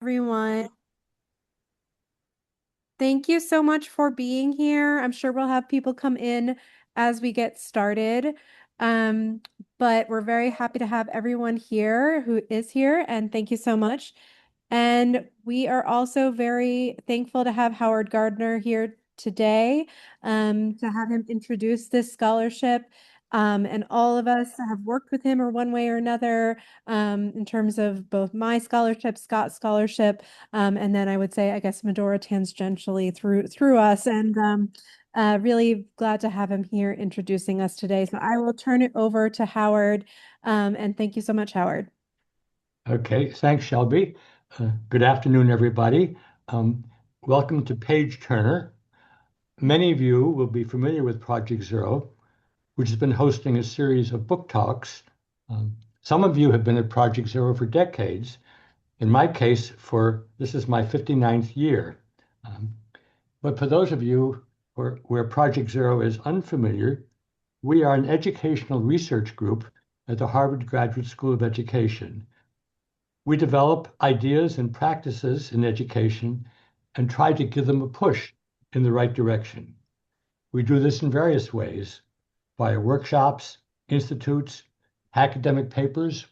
Everyone. Thank you so much for being here. I'm sure we'll have people come in as we get started. Um, but we're very happy to have everyone here who is here, and thank you so much. And we are also very thankful to have Howard Gardner here today, to have him introduce this scholarship. And all of us have worked with him or one way or another, in terms of both my scholarship, Scott's scholarship, and then I would say, I guess, Madora tangentially through us. And really glad to have him here introducing us today. So I will turn it over to Howard. And thank you so much, Howard. Okay, thanks, Shelby. Good afternoon, everybody. Welcome to Page Turner. Many of you will be familiar with Project Zero, which has been hosting a series of book talks. Some of you have been at Project Zero for decades. In my case, this is my 59th year. But for those of you where Project Zero is unfamiliar, we are an educational research group at the Harvard Graduate School of Education. We develop ideas and practices in education and try to give them a push in the right direction. We do this in various ways, via workshops, institutes, academic papers,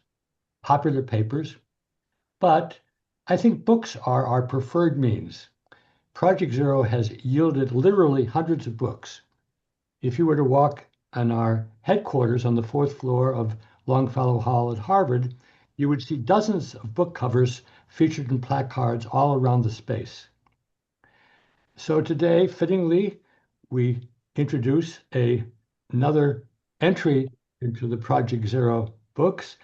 popular papers. But I think books are our preferred means. Project Zero has yielded literally hundreds of books. If you were to walk on our headquarters on the fourth floor of Longfellow Hall at Harvard, you would see dozens of book covers featured in placards all around the space. So today, fittingly, we introduce another entry into the Project Zero books,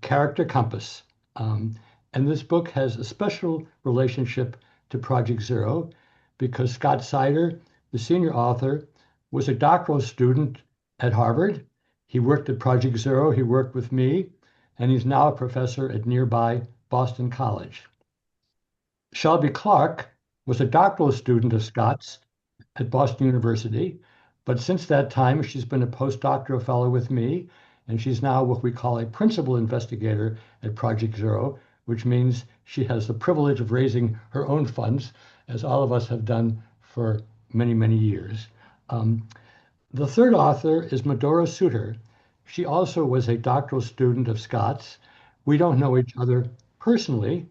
Character Compass. And this book has a special relationship to Project Zero because Scott Seider, the senior author, was a doctoral student at Harvard. He worked at Project Zero, he worked with me, and he's now a professor at nearby Boston College. Shelby Clark was a doctoral student of Scott's at Boston University, but since that time, she's been a postdoctoral fellow with me, and she's now what we call a principal investigator at Project Zero, which means she has the privilege of raising her own funds, as all of us have done for many, many years. The third author is Madora Soutter. She also was a doctoral student of Scott's. We don't know each other personally,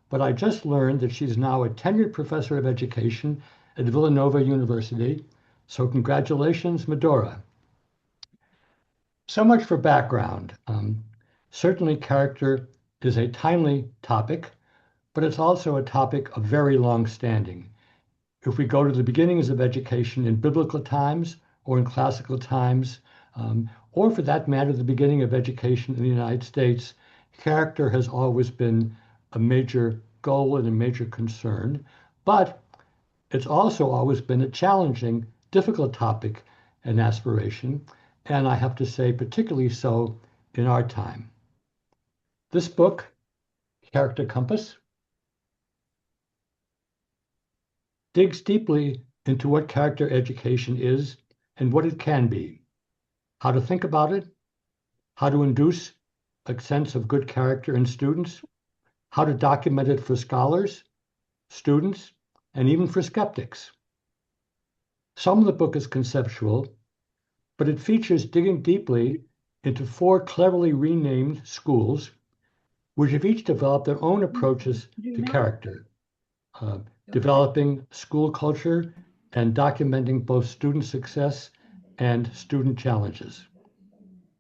but I just learned that she's now a tenured professor of education at Villanova University. So congratulations, Madora. So much for background. Certainly character is a timely topic, but it's also a topic of very long standing. If we go to the beginnings of education in biblical times or in classical times, or for that matter, the beginning of education in the United States, character has always been a major goal and a major concern, but it's also always been a challenging, difficult topic and aspiration, and I have to say, particularly so in our time. This book, Character Compass, digs deeply into what character education is and what it can be, how to think about it, how to induce a sense of good character in students, how to document it for scholars, students, and even for skeptics. Some of the book is conceptual, but it features digging deeply into 4 cleverly renamed schools, which have each developed their own approaches to character, developing school culture and documenting both student success and student challenges.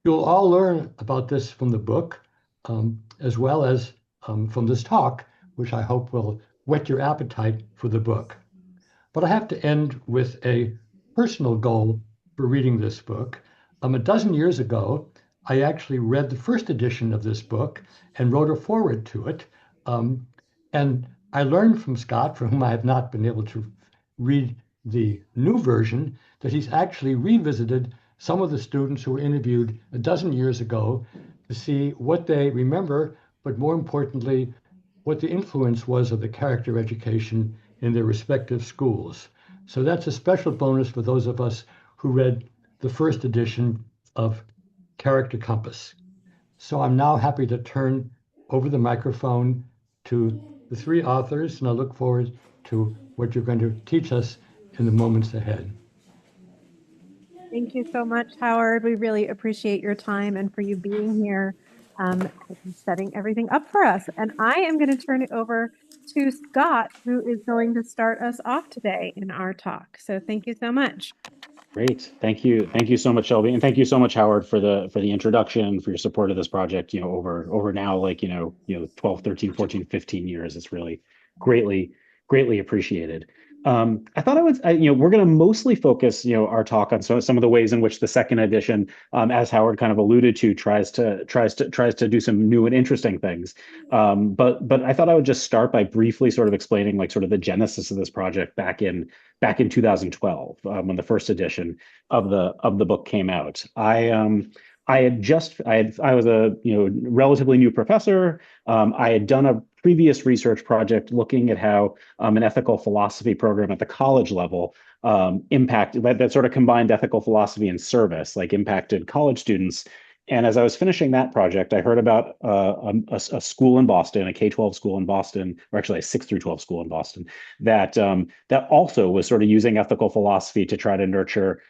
You'll all learn about this from the book, as well as from this talk, which I hope will whet your appetite for the book. But I have to end with a personal goal for reading this book. A dozen years ago, I actually read the first edition of this book and wrote a foreword to it. And I learned from Scott, for whom I have not been able to read the new version, that he's actually revisited some of the students who were interviewed a dozen years ago to see what they remember, but more importantly, what the influence was of the character education in their respective schools. So that's a special bonus for those of us who read the first edition of Character Compass. So I'm now happy to turn over the microphone to the three authors, and I look forward to what you're going to teach us in the moments ahead. Thank you so much, Howard. We really appreciate your time and for you being here and setting everything up for us. And I am going to turn it over to Scott, who is going to start us off today in our talk. So thank you so much. Great. Thank you. Thank you so much, Shelby. And thank you so much, Howard, for the introduction, for your support of this project, over now, like, 12, 13, 14, 15 years. It's really greatly appreciated. I thought we're going to mostly focus, our talk on some of the ways in which the second edition, as Howard kind of alluded to, tries to do some new and interesting things. But I thought I would just start by briefly sort of explaining like sort of the genesis of this project back in 2012, when the first edition of the book came out. I was a relatively new professor. I had done a previous research project looking at how an ethical philosophy program at the college level impacted that sort of combined ethical philosophy and service, like impacted college students. And as I was finishing that project, I heard about a school in Boston, a K-12 school in Boston, or actually a 6 through 12 school in Boston, that also was sort of using ethical philosophy to try to nurture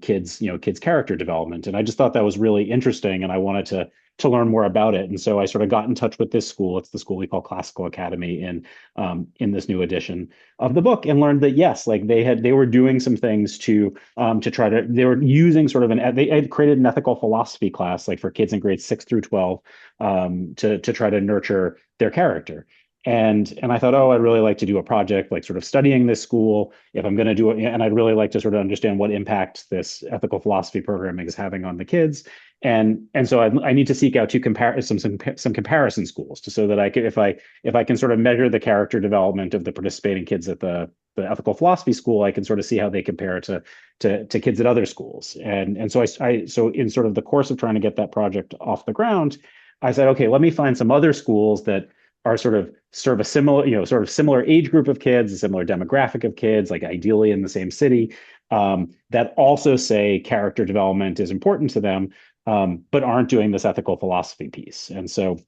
kids' character development. And I just thought that was really interesting, and I wanted to learn more about it. And so I sort of got in touch with this school. It's the school we call Classical Academy in this new edition of the book, and learned that yes, like they were doing some things to try to, they were using sort of they had created an ethical philosophy class like for kids in grades 6 through 12 to try to nurture their character. And I thought, oh, I'd really like to do a project like sort of studying this school if I'm going to do it, and I'd really like to sort of understand what impact this ethical philosophy programming is having on the kids. And so I need to seek out to compare some comparison schools, so that I can, if I can sort of measure the character development of the participating kids at the ethical philosophy school, I can sort of see how they compare to kids at other schools. And so so in sort of the course of trying to get that project off the ground, I said, okay, let me find some other schools that are sort of serve a similar, sort of similar age group of kids, a similar demographic of kids, like ideally in the same city, that also say character development is important to them, but aren't doing this ethical philosophy piece. And so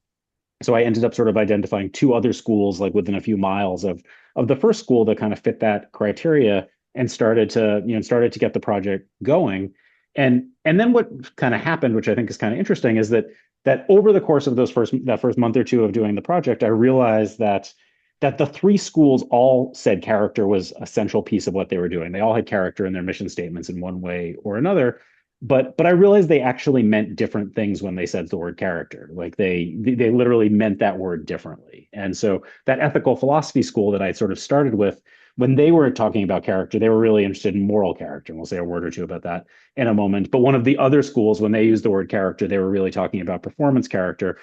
I ended up sort of identifying two other schools like within a few miles of the first school that kind of fit that criteria, and started to get the project going. And then what kind of happened, which I think is kind of interesting, is that over the course of that first month or two of doing the project, I realized that the three schools all said character was a central piece of what they were doing. They all had character in their mission statements in one way or another. But I realized they actually meant different things when they said the word character. Like they literally meant that word differently. And so that ethical philosophy school that I sort of started with, when they were talking about character, they were really interested in moral character. And we'll say a word or two about that in a moment. But one of the other schools, when they used the word character, they were really talking about performance character.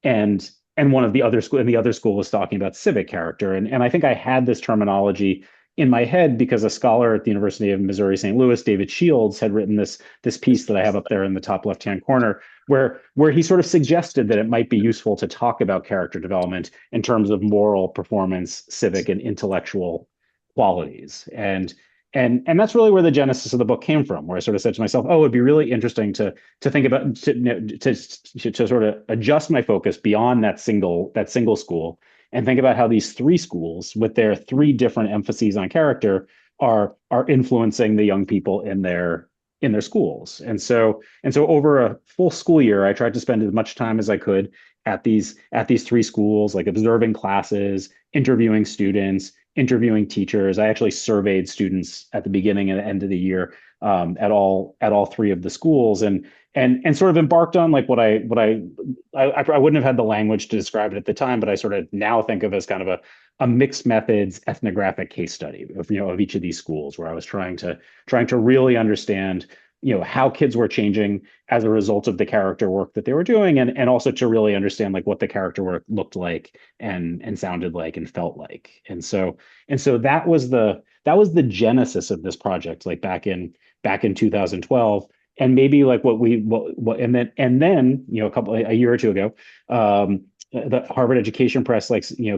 And one of the other school, and the other school was talking about civic character. And I think I had this terminology in my head because a scholar at the University of Missouri St. Louis, David Shields, had written this piece that I have up there in the top left-hand corner, where he sort of suggested that it might be useful to talk about character development in terms of moral, performance, civic, and intellectual qualities. And that's really where the genesis of the book came from, where I sort of said to myself, oh, it'd be really interesting to think about, to sort of adjust my focus beyond that single school, and think about how these three schools, with their three different emphases on character, are influencing the young people in their schools. And so over a full school year, I tried to spend as much time as I could at these three schools, like observing classes, interviewing students, interviewing teachers. I actually surveyed students at the beginning and the end of the year at all three of the schools, and sort of embarked on like what I wouldn't have had the language to describe it at the time, but I sort of now think of as kind of a mixed methods ethnographic case study of each of these schools, where I was trying to really understand how kids were changing as a result of the character work that they were doing, and also to really understand like what the character work looked like and sounded like and felt like. And so that was the genesis of this project, like back in 2012. And maybe like and then a year or two ago, the Harvard Education Press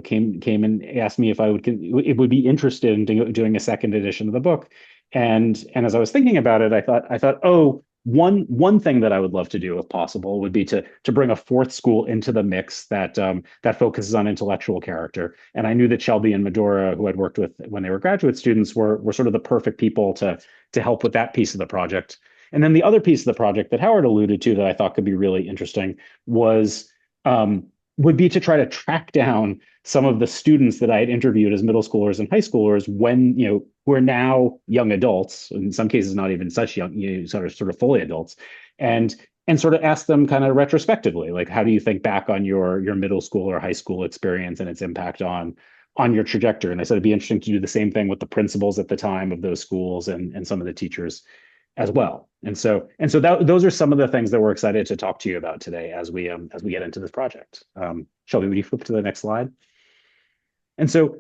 came and asked me if it would be interested in doing a second edition of the book. And as I was thinking about it, I thought, oh, one thing that I would love to do, if possible, would be to bring a fourth school into the mix that that focuses on intellectual character. And I knew that Shelby and Madora, who I'd worked with when they were graduate students, were sort of the perfect people to help with that piece of the project. And then the other piece of the project that Howard alluded to that I thought could be really interesting was would be to try to track down some of the students that I had interviewed as middle schoolers and high schoolers when, who are now young adults, in some cases not even such young, sort of fully adults, and sort of ask them kind of retrospectively, like, how do you think back on your middle school or high school experience and its impact on your trajectory? And I said it'd be interesting to do the same thing with the principals at the time of those schools and some of the teachers as well. And so those are some of the things that we're excited to talk to you about today as we get into this project. Shelby, would you flip to the next slide? And so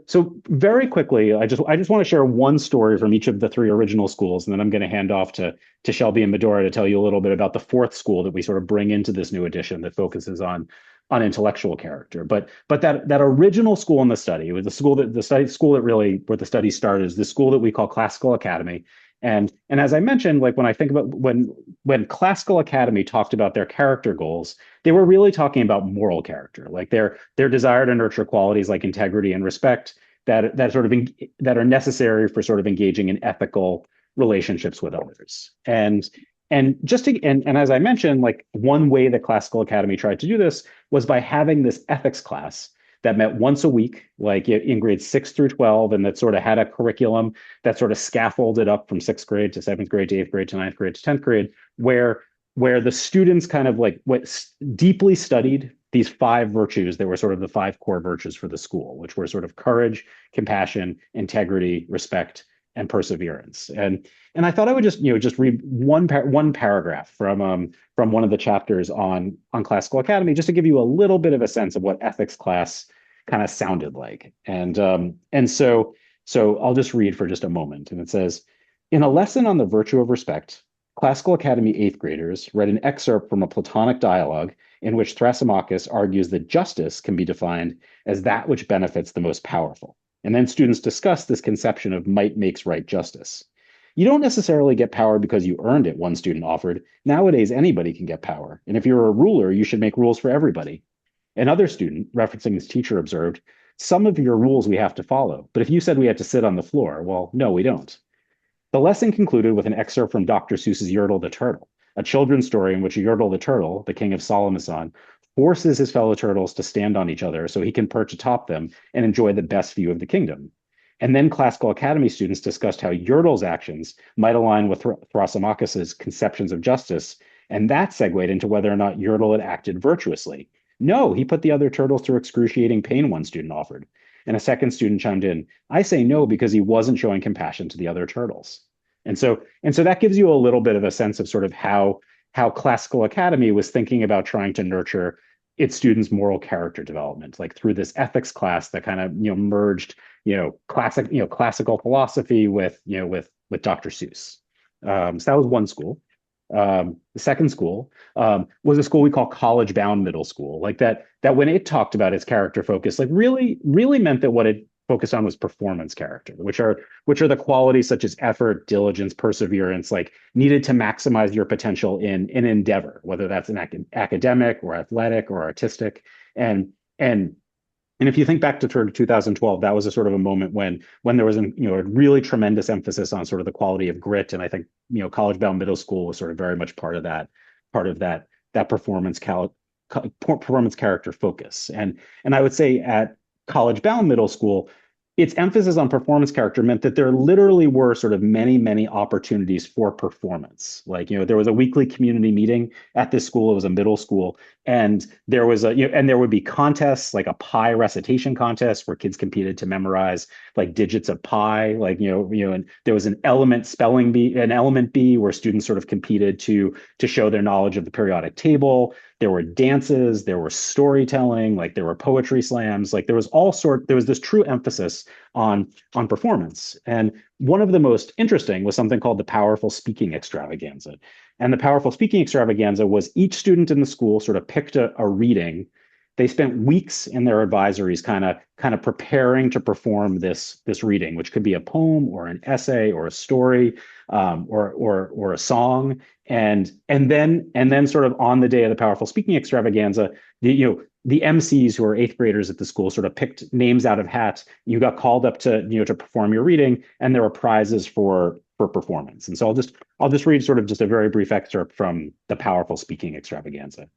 very quickly, I just want to share one story from each of the three original schools, and then I'm going to hand off to Shelby and Madora to tell you a little bit about the fourth school that we sort of bring into this new edition that focuses on intellectual character. But that original school in the study, it was the school that really where the study started, is the school that we call Classical Academy. And as I mentioned, like when I think about when Classical Academy talked about their character goals, they were really talking about moral character, like their desire to nurture qualities like integrity and respect that are necessary for sort of engaging in ethical relationships with others. And as I mentioned, like one way that Classical Academy tried to do this was by having this ethics class that met once a week, like in grades 6 through 12, and that sort of had a curriculum that sort of scaffolded up from 6th grade to 7th grade to 8th grade to 9th grade to 10th grade, where the students kind of like deeply studied these 5 virtues that were sort of the 5 core virtues for the school, which were sort of courage, compassion, integrity, respect, and perseverance. And I thought I would just read one paragraph from one of the chapters on Classical Academy, just to give you a little bit of a sense of what ethics class kind of sounded like. And so I'll just read for just a moment. And it says, in a lesson on the virtue of respect, Classical Academy 8th graders read an excerpt from a Platonic dialogue in which Thrasymachus argues that justice can be defined as that which benefits the most powerful. And then students discuss this conception of might makes right justice. You don't necessarily get power because you earned it, one student offered. Nowadays, anybody can get power. And if you're a ruler, you should make rules for everybody. Another student, referencing his teacher, observed, some of your rules we have to follow. But if you said we had to sit on the floor, well, no, we don't. The lesson concluded with an excerpt from Dr. Seuss's Yertle the Turtle, a children's story in which Yertle the Turtle, the king of Solomon, forces his fellow turtles to stand on each other so he can perch atop them and enjoy the best view of the kingdom. And then Classical Academy students discussed how Yertle's actions might align with Thrasymachus's conceptions of justice, and that segued into whether or not Yertle had acted virtuously. No, he put the other turtles through excruciating pain, one student offered. And a second student chimed in, I say no because he wasn't showing compassion to the other turtles. And so that gives you a little bit of a sense of sort of how Classical Academy was thinking about trying to nurture its students' moral character development, like through this ethics class that kind of merged classical philosophy with Dr. Seuss. So that was one school. The second school was a school we call College Bound Middle School, like that when it talked about its character focus, like really meant that what it focused on was performance character, which are the qualities such as effort, diligence, perseverance, like needed to maximize your potential in endeavor, whether that's an academic or athletic or artistic. And if you think back to 2012, that was a sort of a moment when there was a really tremendous emphasis on sort of the quality of grit. And I think College Bound Middle School was sort of very much part of that performance character focus. And I would say at College Bound Middle School, its emphasis on performance character meant that there literally were sort of many opportunities for performance. Like, there was a weekly community meeting at this school. It was a middle school. And there was and there would be contests, like a pi recitation contest where kids competed to memorize like digits of pi, like, and there was an element bee where students sort of competed to show their knowledge of the periodic table. There were dances, there was storytelling, like there were poetry slams, like there was this true emphasis on performance. And one of the most interesting was something called the Powerful Speaking Extravaganza. And the Powerful Speaking Extravaganza was each student in the school sort of picked a reading they spent weeks in their advisories kind of preparing to perform this reading, which could be a poem or an essay or a story, or a song. And then sort of on the day of the powerful speaking extravaganza, the MCs who are eighth graders at the school sort of picked names out of hats. You got called up to perform your reading, and there were prizes for performance. And so I'll just read sort of just a very brief excerpt from the powerful speaking extravaganza.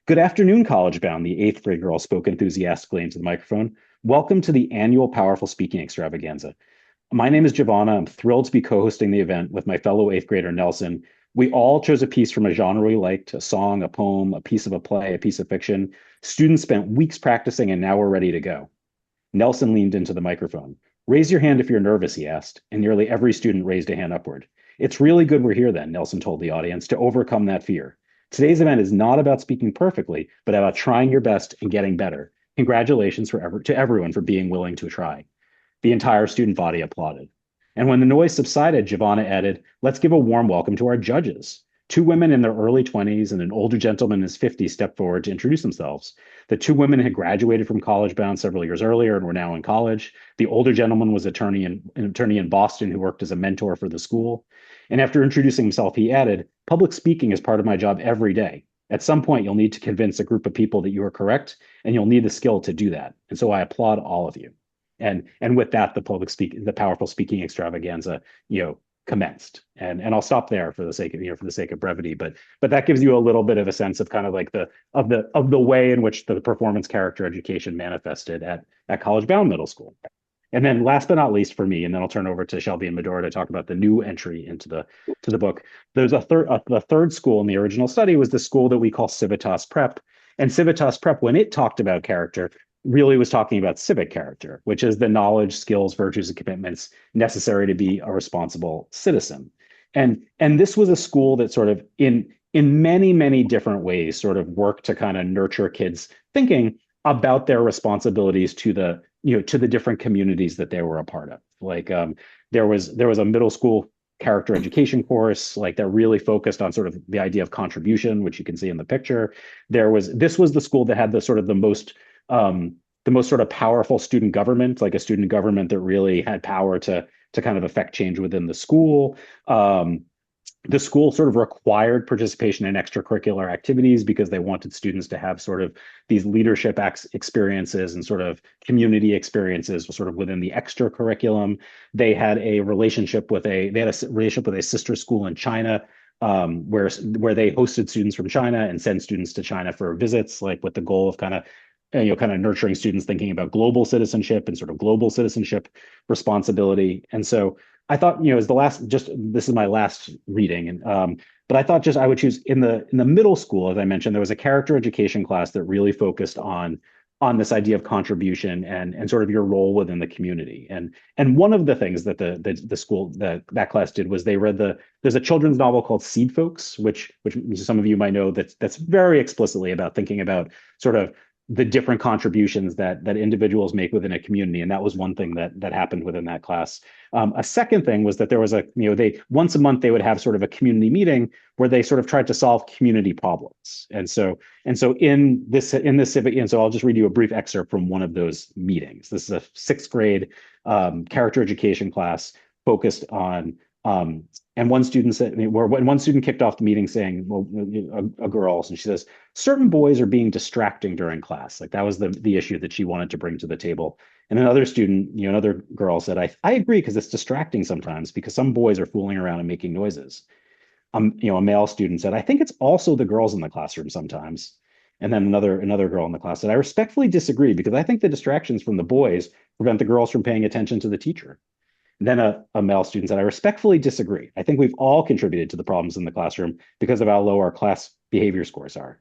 Good afternoon, College Bound, the eighth grade girl spoke enthusiastically into the microphone. Welcome to the annual Powerful Speaking Extravaganza. My name is Giovanna. I'm thrilled to be co-hosting the event with my fellow eighth grader, Nelson. We all chose a piece from a genre we liked, a song, a poem, a piece of a play, a piece of fiction. Students spent weeks practicing, and now we're ready to go. Nelson leaned into the microphone. Raise your hand if you're nervous, he asked, and nearly every student raised a hand upward. It's really good we're here then, Nelson told the audience, to overcome that fear. Today's event is not about speaking perfectly, but about trying your best and getting better. Congratulations to everyone for being willing to try. The entire student body applauded. And when the noise subsided, Giovanna added, let's give a warm welcome to our judges. Two women in their early 20s and an older gentleman in his 50s stepped forward to introduce themselves. The two women had graduated from College Bound several years earlier and were now in college. The older gentleman was an attorney in Boston who worked as a mentor for the school. And after introducing himself, he added, public speaking is part of my job every day. At some point, you'll need to convince a group of people that you are correct, and you'll need the skill to do that. And so I applaud all of you. And with that, the powerful speaking extravaganza, commenced. And I'll stop there for the sake of brevity, but that gives you a little bit of a sense of kind of like the way in which the performance character education manifested at College Bound Middle School. And then last but not least for me, and then I'll turn over to Shelby and Madora to talk about the new entry into the book. There's the third school in the original study was the school that we call Civitas Prep. And Civitas Prep, when it talked about character, really was talking about civic character, which is the knowledge, skills, virtues, and commitments necessary to be a responsible citizen. And this was a school that sort of in many, many different ways sort of worked to kind of nurture kids' thinking about their responsibilities to the different communities that they were a part of. Like there was a middle school character education course like that really focused on sort of the idea of contribution, which you can see in the picture. This was the school that had the most sort of powerful student government, like a student government that really had power to kind of affect change within the school. The school sort of required participation in extracurricular activities because they wanted students to have sort of these leadership experiences and sort of community experiences sort of within the extra curriculum. They had a relationship with a sister school in China, where they hosted students from China and sent students to China for visits, like with the goal of kind of nurturing students thinking about global citizenship and sort of global citizenship responsibility. And so I thought, this is my last reading, and but I thought I would choose in the middle school, as I mentioned, there was a character education class that really focused on this idea of contribution and sort of your role within the community. And one of the things that the school that class did was they read there's a children's novel called Seed Folks, which some of you might know that's very explicitly about thinking about sort of the different contributions that individuals make within a community. And that was one thing that happened within that class. A second thing was that there was they once a month they would have sort of a community meeting where they sort of tried to solve community problems. And so in this civic, and so I'll just read you a brief excerpt from one of those meetings. This is a sixth grade character education class focused on and one student kicked off the meeting saying, well, a girl, and she says, certain boys are being distracting during class. Like that was the issue that she wanted to bring to the table. And another student, another girl said, I agree, because it's distracting sometimes because some boys are fooling around and making noises. A male student said, I think it's also the girls in the classroom sometimes. And then another girl in the class said, I respectfully disagree because I think the distractions from the boys prevent the girls from paying attention to the teacher. Then a male student said, I respectfully disagree. I think we've all contributed to the problems in the classroom because of how low our class behavior scores are.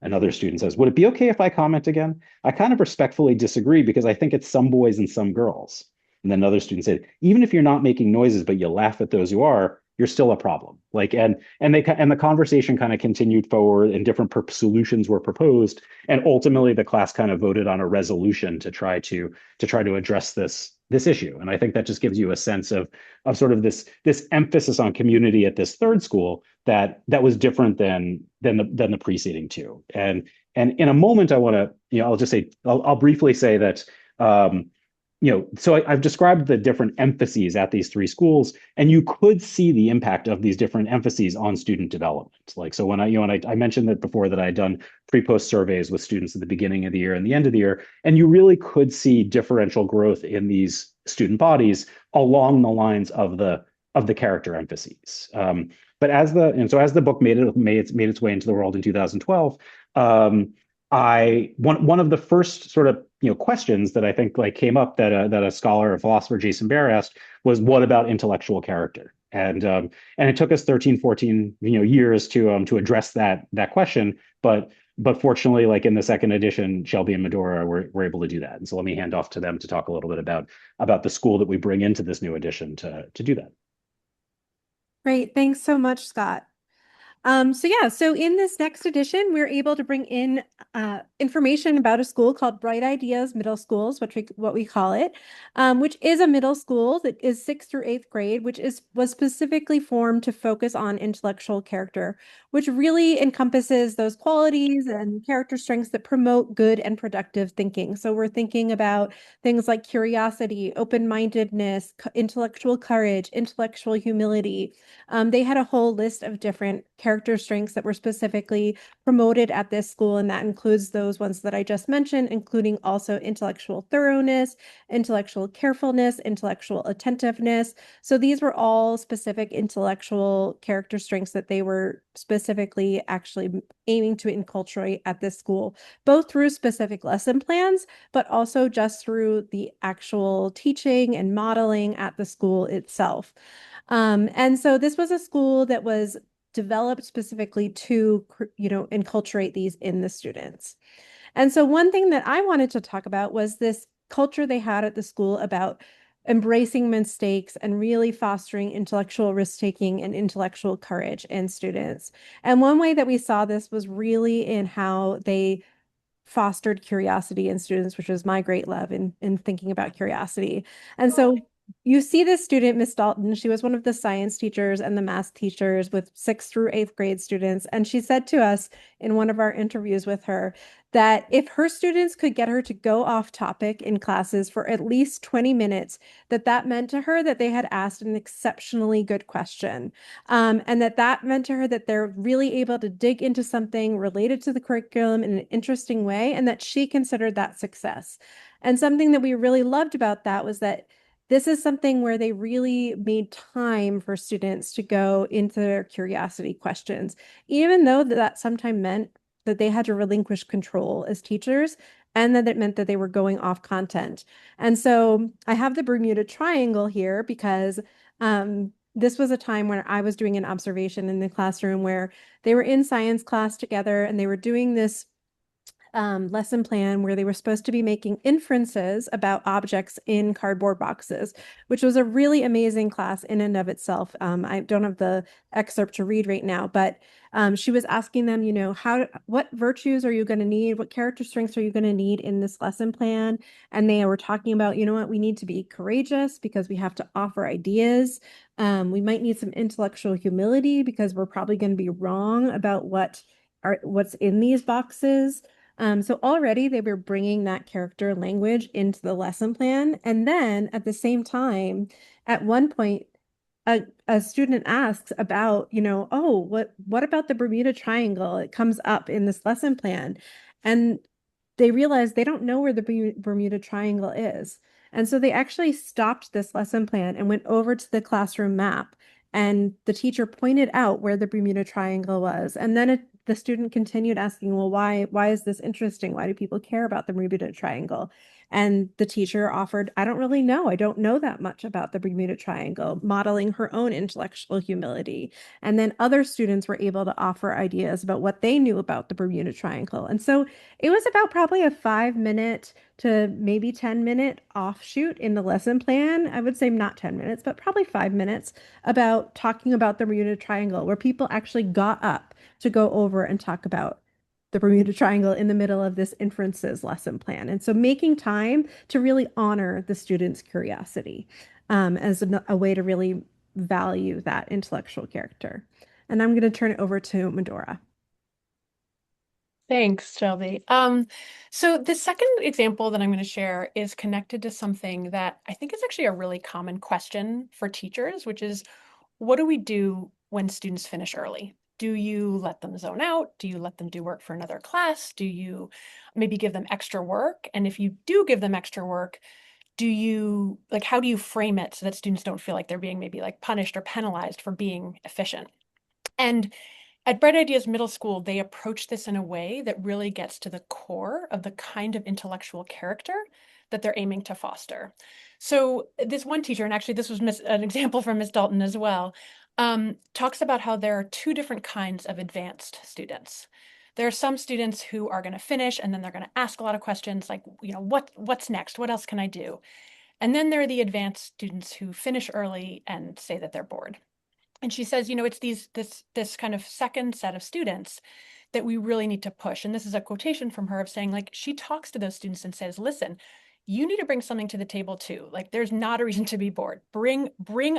Another student says, would it be okay if I comment again? I kind of respectfully disagree because I think it's some boys and some girls. And then another student said, even if you're not making noises, but you laugh at those who are, you're still a problem. Like, and the conversation kind of continued forward and different solutions were proposed. And ultimately the class kind of voted on a resolution to try to address this issue. And I think that just gives you a sense of sort of this emphasis on community at this third school that was different than the preceding two. And And in a moment, I want to, I'll just say, I'll briefly say that, um, so I've described the different emphases at these three schools, and you could see the impact of these different emphases on student development. Like, so when I mentioned that before that I had done pre-post surveys with students at the beginning of the year and the end of the year, and you really could see differential growth in these student bodies along the lines of the character emphases. But as the book made its way into the world in 2012, one of the first sort of questions that I think like came up that a scholar or philosopher, Jason Bear, asked was, what about intellectual character? And it took us 13, 14 years to address that question, but fortunately, like in the second edition, Shelby and Madora were able to do that. And so let me hand off to them to talk a little bit about the school that we bring into this new edition to do that. Great. Thanks so much, Scott. So in this next edition, we're able to bring in information about a school called Bright Ideas Middle Schools, what we call it, which is a middle school that is 6th through 8th grade, was specifically formed to focus on intellectual character, which really encompasses those qualities and character strengths that promote good and productive thinking. So we're thinking about things like curiosity, open-mindedness, intellectual courage, intellectual humility. They had a whole list of different character strengths that were specifically promoted at this school, and that includes those ones that I just mentioned, including also intellectual thoroughness, intellectual carefulness, intellectual attentiveness. So these were all specific intellectual character strengths that they were specifically actually aiming to inculturate at this school, both through specific lesson plans, but also just through the actual teaching and modeling at the school itself. And so this was a school that was developed specifically to, enculturate these in the students. And so one thing that I wanted to talk about was this culture they had at the school about embracing mistakes and really fostering intellectual risk-taking and intellectual courage in students. And one way that we saw this was really in how they fostered curiosity in students, which was my great love in thinking about curiosity. And so you see this student, Miss Dalton, she was one of the science teachers and the math teachers with 6th through 8th grade students. And she said to us in one of our interviews with her that if her students could get her to go off topic in classes for at least 20 minutes, that meant to her that they had asked an exceptionally good question. And that meant to her that they're really able to dig into something related to the curriculum in an interesting way, and that she considered that success. And something that we really loved about that was that this is something where they really made time for students to go into their curiosity questions, even though that sometimes meant that they had to relinquish control as teachers, and that it meant that they were going off content. And so I have the Bermuda Triangle here because this was a time when I was doing an observation in the classroom where they were in science class together and they were doing this lesson plan where they were supposed to be making inferences about objects in cardboard boxes, which was a really amazing class in and of itself. I don't have the excerpt to read right now, but she was asking them, what virtues are you going to need? What character strengths are you going to need in this lesson plan? And they were talking about, we need to be courageous because we have to offer ideas. We might need some intellectual humility because we're probably going to be wrong about what's in these boxes. So already they were bringing that character language into the lesson plan. And then at the same time, at one point, a student asks about, oh, what about the Bermuda Triangle? It comes up in this lesson plan. And they realize they don't know where the Bermuda Triangle is. And so they actually stopped this lesson plan and went over to the classroom map. And the teacher pointed out where the Bermuda Triangle was. And then the student continued asking, well, why is this interesting? Why do people care about the Bermuda Triangle? And the teacher offered, I don't really know. I don't know that much about the Bermuda Triangle, modeling her own intellectual humility. And then other students were able to offer ideas about what they knew about the Bermuda Triangle. And so it was about probably a 5-minute to maybe 10-minute offshoot in the lesson plan. I would say not 10 minutes, but probably 5 minutes about talking about the Bermuda Triangle, where people actually got up to go over and talk about the Bermuda Triangle in the middle of this inferences lesson plan. And so making time to really honor the students' curiosity as a way to really value that intellectual character. And I'm going to turn it over to Medora. Thanks, Shelby. So the second example that I'm going to share is connected to something that I think is actually a really common question for teachers, which is what do we do when students finish early? Do you let them zone out? Do you let them do work for another class? Do you maybe give them extra work? And if you do give them extra work, do you like how do you frame it so that students don't feel like they're being maybe like punished or penalized for being efficient? And at Bright Ideas Middle School, they approach this in a way that really gets to the core of the kind of intellectual character that they're aiming to foster. So this one teacher, and actually this was an example from Miss Dalton as well, talks about how there are two different kinds of advanced students. There are some students who are going to finish and then they're going to ask a lot of questions like, what's next? What else can I do? And then there are the advanced students who finish early and say that they're bored. And she says, it's this kind of second set of students that we really need to push. And this is a quotation from her of saying, like, she talks to those students and says, listen, you need to bring something to the table too. Like, there's not a reason to be bored. Bring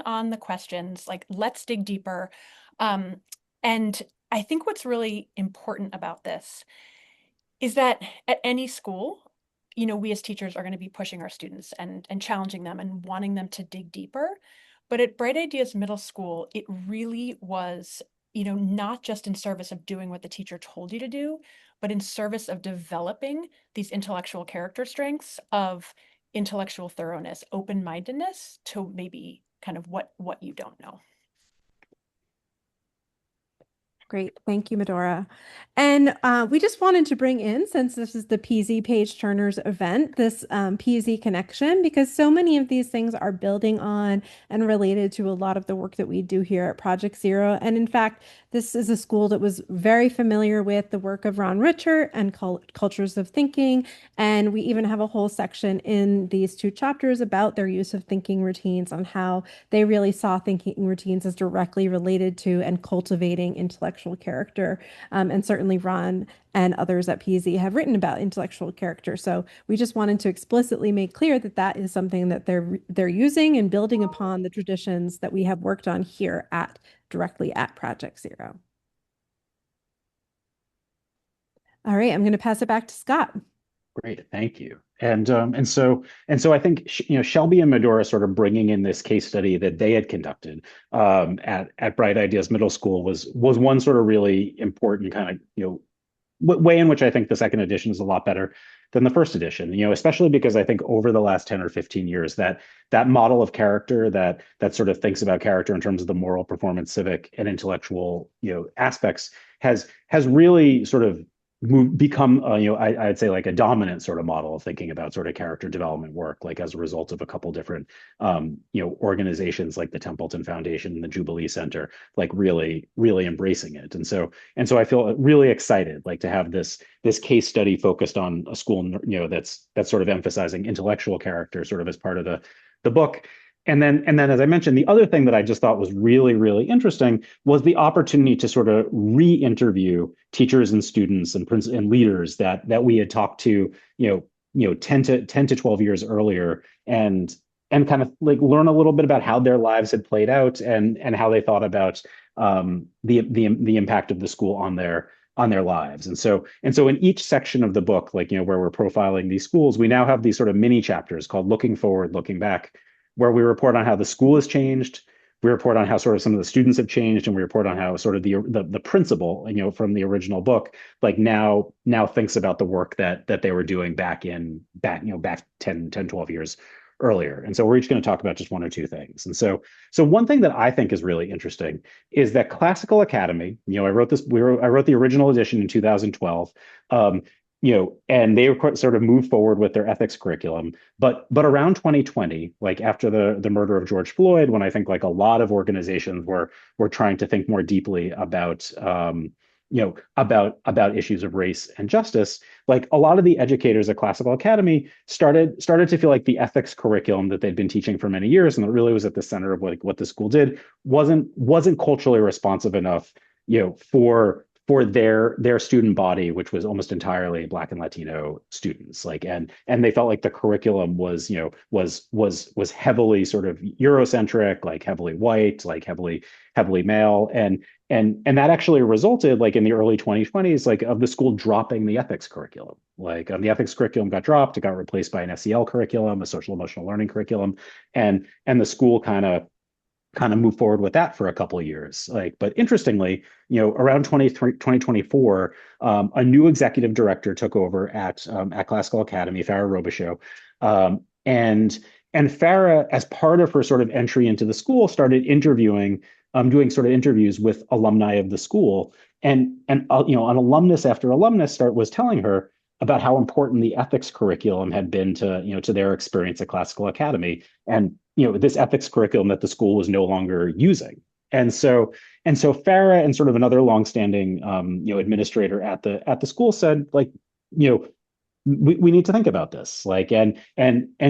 on the questions. Like, let's dig deeper. And I think what's really important about this is that at any school, we as teachers are going to be pushing our students and challenging them and wanting them to dig deeper. But at Bright Ideas Middle School, it really was, not just in service of doing what the teacher told you to do, but in service of developing these intellectual character strengths of intellectual thoroughness, open-mindedness to maybe kind of what you don't know. Great. Thank you, Madora. And we just wanted to bring in, since this is the PZ Page Turners event, this PZ connection, because so many of these things are building on and related to a lot of the work that we do here at Project Zero. And in fact, this is a school that was very familiar with the work of Ron Richert and cultures of thinking. And we even have a whole section in these two chapters about their use of thinking routines, on how they really saw thinking routines as directly related to and cultivating intellectual character. And certainly Ron and others at PZ have written about intellectual character. So we just wanted to explicitly make clear that that is something that they're using and building upon the traditions that we have worked on here directly at Project Zero. All right, I'm going to pass it back to Scott. Great, thank you. And so I think Shelby and Madora sort of bringing in this case study that they had conducted at Bright Ideas Middle School was one sort of really important kind of way in which I think the second edition is a lot better than the first edition. Especially because I think over the last 10 or 15 years that model of character that sort of thinks about character in terms of the moral, performance, civic, and intellectual aspects has really sort of become I'd say like a dominant sort of model of thinking about sort of character development work, like as a result of a couple different organizations like the Templeton Foundation and the Jubilee Center, like really embracing it. And so I feel really excited like to have this case study focused on a school that's sort of emphasizing intellectual character sort of as part of the book. And then, as I mentioned, the other thing that I just thought was really, really interesting was the opportunity to sort of re-interview teachers and students and leaders that we had talked to, 10 to 12 years earlier, and kind of like learn a little bit about how their lives had played out and how they thought about the impact of the school on their lives. And so in each section of the book, like where we're profiling these schools, we now have these sort of mini chapters called Looking Forward, Looking Back, where we report on how the school has changed, we report on how sort of some of the students have changed, and we report on how sort of the principal, from the original book, like now thinks about the work that they were doing back 10, 12 years earlier. And so we're each going to talk about just one or two things. And so one thing that I think is really interesting is that Classical Academy, I wrote the original edition in 2012. And they sort of moved forward with their ethics curriculum. But around 2020, like after the murder of George Floyd, when I think like a lot of organizations were trying to think more deeply about about issues of race and justice, like a lot of the educators at Classical Academy started to feel like the ethics curriculum that they'd been teaching for many years, and that really was at the center of what the school did, wasn't culturally responsive enough, for for their student body, which was almost entirely Black and Latino students. Like, and they felt like the curriculum was, was heavily sort of Eurocentric, like heavily white, like heavily male. And that actually resulted, like in the early 2020s, like of the school dropping the ethics curriculum. Like the ethics curriculum got dropped, it got replaced by an SEL curriculum, a social emotional learning curriculum, and the school kind of move forward with that for a couple of years. Like, but interestingly, around 2024, a new executive director took over at Classical Academy, Farah Robichaux, and Farah, as part of her sort of entry into the school, started interviewing, doing sort of interviews with alumni of the school, and an alumnus after alumnus was telling her about how important the ethics curriculum had been to their experience at Classical Academy, and this ethics curriculum that the school was no longer using. And so Farah and sort of another longstanding administrator at the school said, like, we need to think about this. Like, and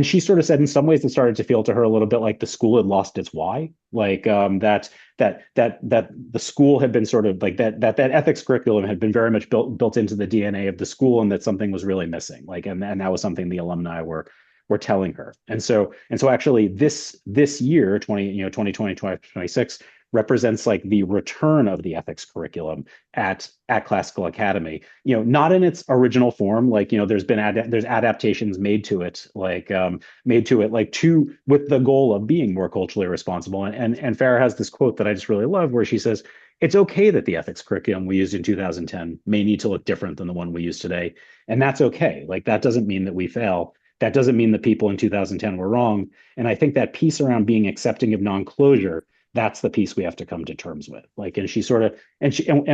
she sort of said in some ways it started to feel to her a little bit like the school had lost its why. Like that the school had been sort of like that ethics curriculum had been very much built into the DNA of the school, and that something was really missing. Like, and that was something the alumni were telling her. And so actually this year, 2020, 2026 represents like the return of the ethics curriculum at Classical Academy. Not in its original form. Like, there's adaptations made to it, like with the goal of being more culturally responsible. And Farah has this quote that I just really love, where she says, "It's okay that the ethics curriculum we used in 2010 may need to look different than the one we use today, and that's okay. Like, that doesn't mean that we fail. That doesn't mean the people in 2010 were wrong." And I think that piece around being accepting of non-closure, that's the piece we have to come to terms with. Like, and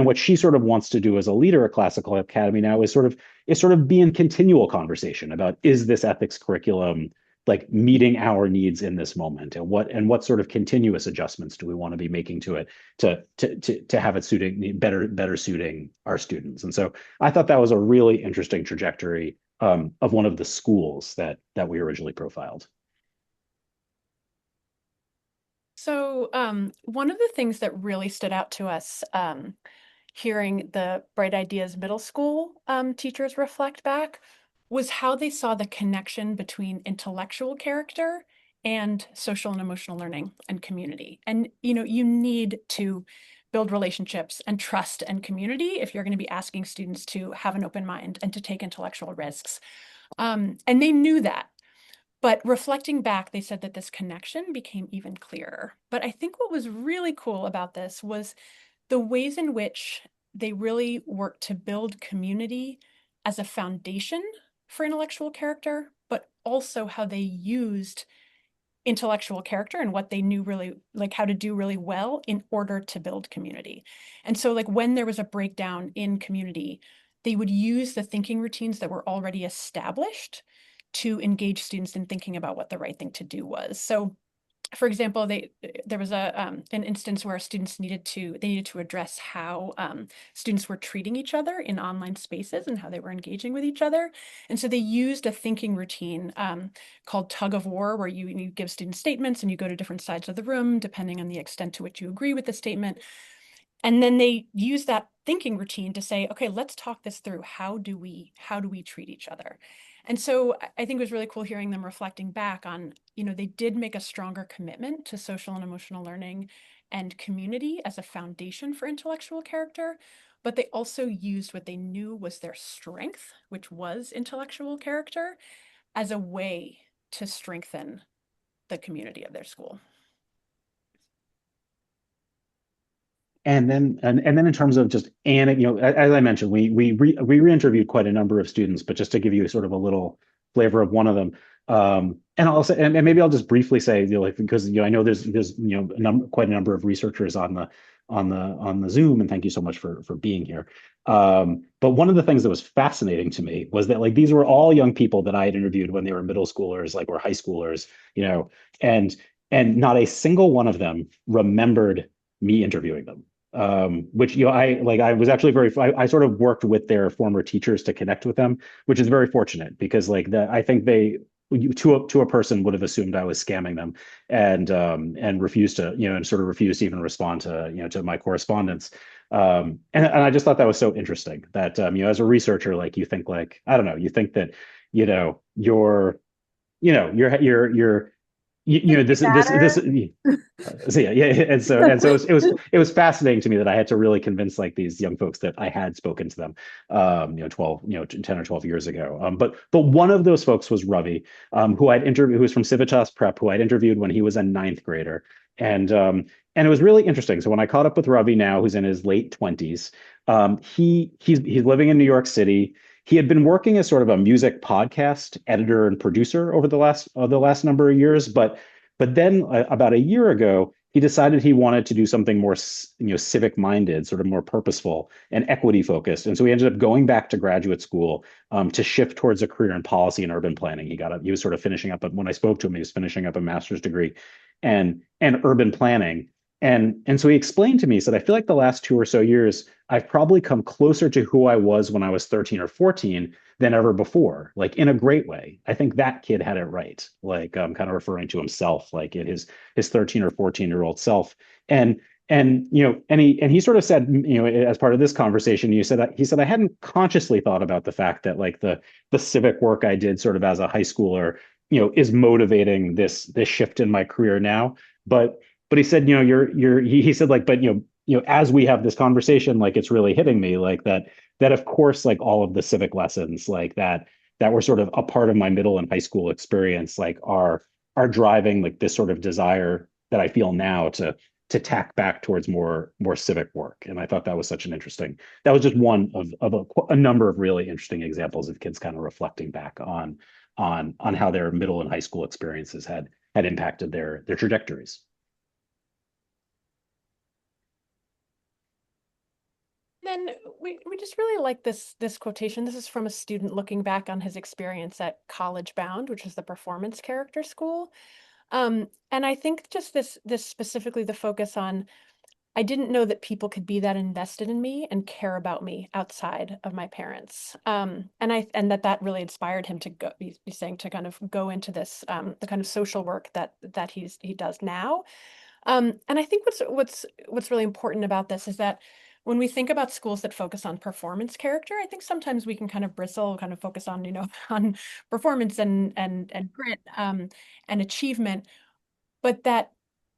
what she sort of wants to do as a leader at Classical Academy now is sort of be in continual conversation about, is this ethics curriculum like meeting our needs in this moment, and what sort of continuous adjustments do we want to be making to it to have it better suiting our students. And so I thought that was a really interesting trajectory of one of the schools that we originally profiled. So one of the things that really stood out to us hearing the Bright Ideas Middle School teachers reflect back was how they saw the connection between intellectual character and social and emotional learning and community. And you need to build relationships and trust and community if you're going to be asking students to have an open mind and to take intellectual risks. And they knew that. But reflecting back, they said that this connection became even clearer. But I think what was really cool about this was the ways in which they really worked to build community as a foundation for intellectual character, but also how they used intellectual character and what they knew really, like how to do really well in order to build community. And so like when there was a breakdown in community, they would use the thinking routines that were already established to engage students in thinking about what the right thing to do was. So for example, there was an instance where students needed to address how students were treating each other in online spaces and how they were engaging with each other. And so they used a thinking routine called tug of war, where you give students statements and you go to different sides of the room depending on the extent to which you agree with the statement. And then they use that thinking routine to say, okay, let's talk this through. How do we treat each other? And so I think it was really cool hearing them reflecting back on, they did make a stronger commitment to social and emotional learning and community as a foundation for intellectual character, but they also used what they knew was their strength, which was intellectual character, as a way to strengthen the community of their school. And then in terms of just, and as I mentioned, we re-interviewed quite a number of students, but just to give you sort of a little flavor of one of them, and I'll say, and maybe I'll just briefly say, because I know there's quite a number of researchers on the Zoom, and thank you so much for being here. But one of the things that was fascinating to me was that like these were all young people that I had interviewed when they were middle schoolers, like, or high schoolers, and not a single one of them remembered me interviewing them. Which I was actually I sort of worked with their former teachers to connect with them, which is very fortunate, because I think they to a person would have assumed I was scamming them, and refused to and sort of refused to even respond to to my correspondence. And I just thought that was so interesting that, as a researcher, like you think like, I don't know, you think that, you're, Think this better. so yeah, and so it was fascinating to me that I had to really convince like these young folks that I had spoken to them 12 10 or 12 years ago. But one of those folks was Ravi, who I'd interviewed, who was from Civitas Prep, who I'd interviewed when he was a ninth grader. And it was really interesting. So when I caught up with Ravi now, who's in his late 20s, he's living in New York City. He had been working as sort of a music podcast editor and producer over the last number of years, but then about a year ago, he decided he wanted to do something more, civic minded, sort of more purposeful and equity focused. And so he ended up going back to graduate school to shift towards a career in policy and urban planning. He was sort of finishing up, but when I spoke to him, he was finishing up a master's degree and urban planning. And so he explained to me, he said, I feel like the last 2 or so years, I've probably come closer to who I was when I was 13 or 14 than ever before, like in a great way. I think that kid had it right, like kind of referring to himself, like in his 13 or 14-year-old self. And he sort of said, as part of this conversation, he said I hadn't consciously thought about the fact that like the civic work I did sort of as a high schooler, is motivating this shift in my career now. But he said, he said like, but as we have this conversation, like it's really hitting me like that of course, like all of the civic lessons like that were sort of a part of my middle and high school experience, like are driving like this sort of desire that I feel now to tack back towards more civic work. And I thought that was such an interesting, that was just one of a number of really interesting examples of kids kind of reflecting back on how their middle and high school experiences had impacted their trajectories. Then we just really like this quotation. This is from a student looking back on his experience at College Bound, which is the performance character school. And I think just this specifically the focus on I didn't know that people could be that invested in me and care about me outside of my parents. And that really inspired him to be saying to kind of go into this the kind of social work that he does now. And I think what's really important about this is that when we think about schools that focus on performance character, I think sometimes we can kind of bristle, kind of focus on, on performance and grit and achievement, but that